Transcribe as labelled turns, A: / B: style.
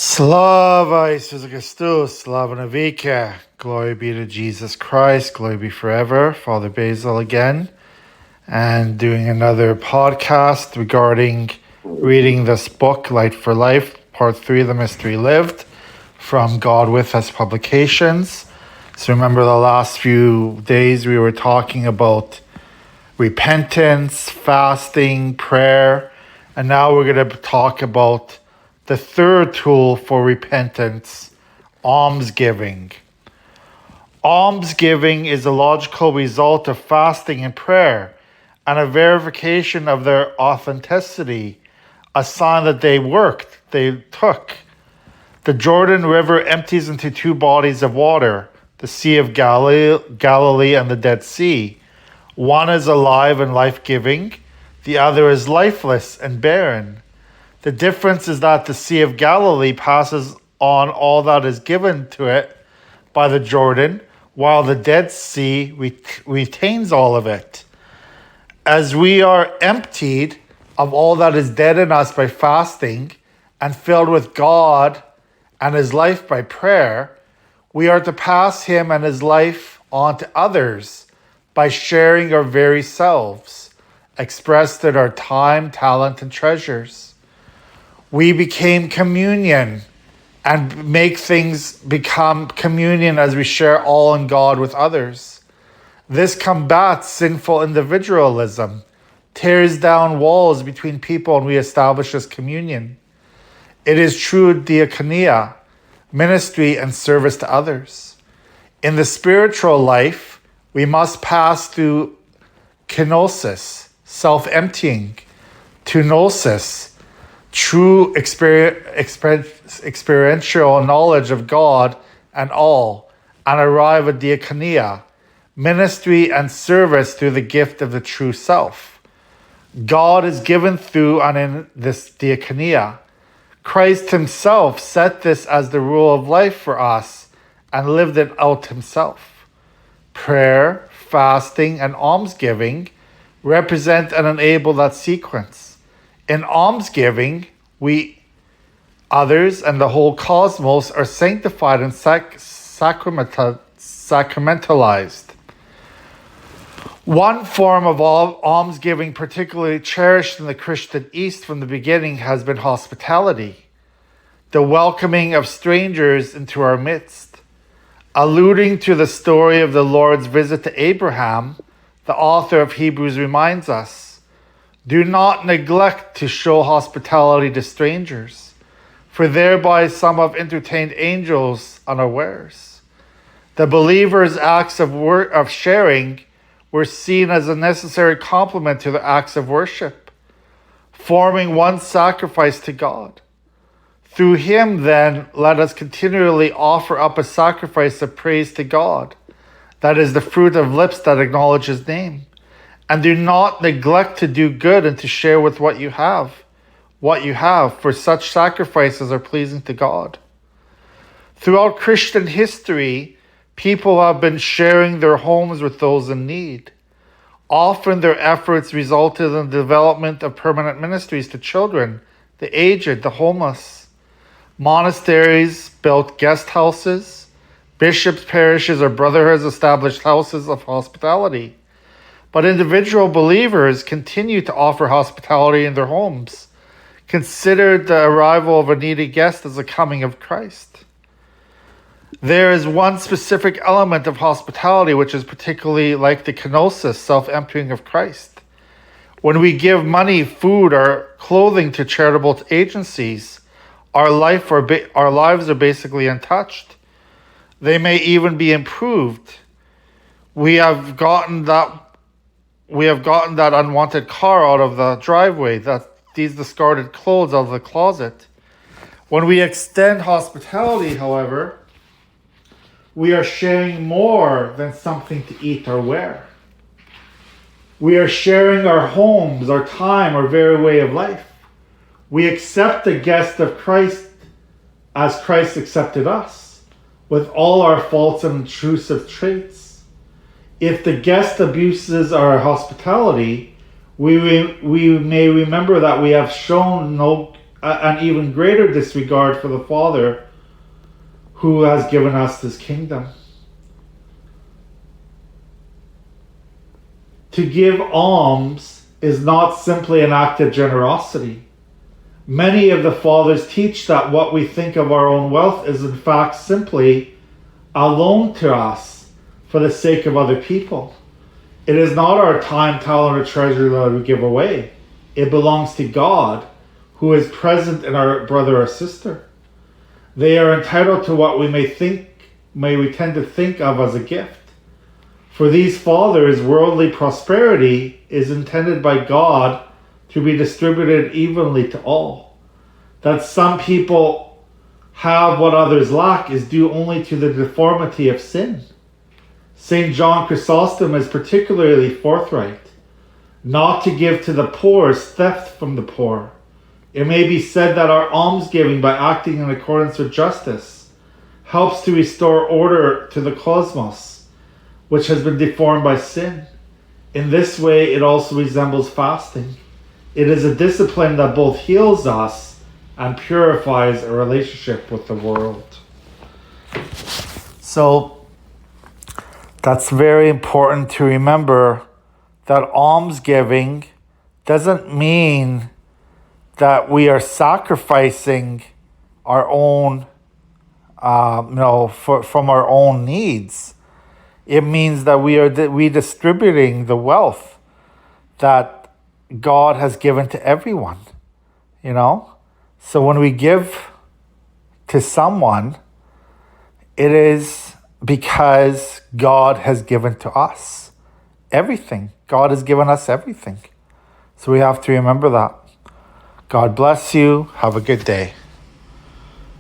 A: Slava Isus Christus, Slava Navika. Glory be to Jesus Christ. Glory be forever. Father Basil again, and doing another podcast regarding reading this book, Light for Life, Part 3, The Mystery Lived, from God With Us Publications. So remember the last few days we were talking about repentance, fasting, prayer, and now we're going to talk about the third tool for repentance, almsgiving. Almsgiving is a logical result of fasting and prayer and a verification of their authenticity, a sign that they worked, they took. The Jordan River empties into two bodies of water, the Sea of Galilee and the Dead Sea. One is alive and life-giving, the other is lifeless and barren. The difference is that the Sea of Galilee passes on all that is given to it by the Jordan, while the Dead Sea retains all of it. As we are emptied of all that is dead in us by fasting and filled with God and His life by prayer, we are to pass Him and His life on to others by sharing our very selves, expressed in our time, talent, and treasures. We became communion and make things become communion as we share all in God with others. This combats sinful individualism, tears down walls between people, and reestablishes communion. It is true diaconia, ministry and service to others. In the spiritual life, we must pass through kenosis, self-emptying, to gnosis, true experiential knowledge of God and all, and arrive at diaconia, ministry and service through the gift of the true self. God is given through and in this diaconia. Christ Himself set this as the rule of life for us and lived it out Himself. Prayer, fasting, and almsgiving represent and enable that sequence. In almsgiving, we, others, and the whole cosmos are sanctified and sacramentalized. One form of almsgiving particularly cherished in the Christian East from the beginning has been hospitality, the welcoming of strangers into our midst. Alluding to the story of the Lord's visit to Abraham, the author of Hebrews reminds us, do not neglect to show hospitality to strangers, for thereby some have entertained angels unawares. The believers' acts of sharing were seen as a necessary complement to the acts of worship, forming one sacrifice to God. Through Him, then, let us continually offer up a sacrifice of praise to God, that is the fruit of lips that acknowledge His name. And do not neglect to do good and to share with what you have, for such sacrifices are pleasing to God. Throughout Christian history, people have been sharing their homes with those in need. Often their efforts resulted in the development of permanent ministries to children, the aged, the homeless. Monasteries built guest houses. Bishops' parishes or brotherhoods established houses of hospitality. But individual believers continue to offer hospitality in their homes, considered the arrival of a needy guest as the coming of Christ. There is one specific element of hospitality which is particularly like the kenosis, self-emptying of Christ. When we give money, food, or clothing to charitable agencies, our lives are basically untouched. They may even be improved. We have gotten that unwanted car out of the driveway, these discarded clothes out of the closet. When we extend hospitality, however, we are sharing more than something to eat or wear. We are sharing our homes, our time, our very way of life. We accept the guest of Christ as Christ accepted us, with all our faults and intrusive traits. If the guest abuses our hospitality, we may remember that we have shown no an even greater disregard for the Father who has given us this kingdom. To give alms is not simply an act of generosity. Many of the fathers teach that what we think of our own wealth is in fact simply a loan to us for the sake of other people. It is not our time, talent, or treasure that we give away. It belongs to God, who is present in our brother or sister. They are entitled to what we we tend to think of as a gift. For these fathers, worldly prosperity is intended by God to be distributed evenly to all. That some people have what others lack is due only to the deformity of sin. St. John Chrysostom is particularly forthright. Not to give to the poor is theft from the poor. It may be said that our almsgiving, by acting in accordance with justice, helps to restore order to the cosmos, which has been deformed by sin. In this way, it also resembles fasting. It is a discipline that both heals us and purifies a relationship with the world. So, that's very important to remember, that almsgiving doesn't mean that we are sacrificing our own, from our own needs. It means that we are redistributing the wealth that God has given to everyone, So when we give to someone, it is because God has given to us everything. God has given us everything. So we have to remember that. God bless you. Have a good day.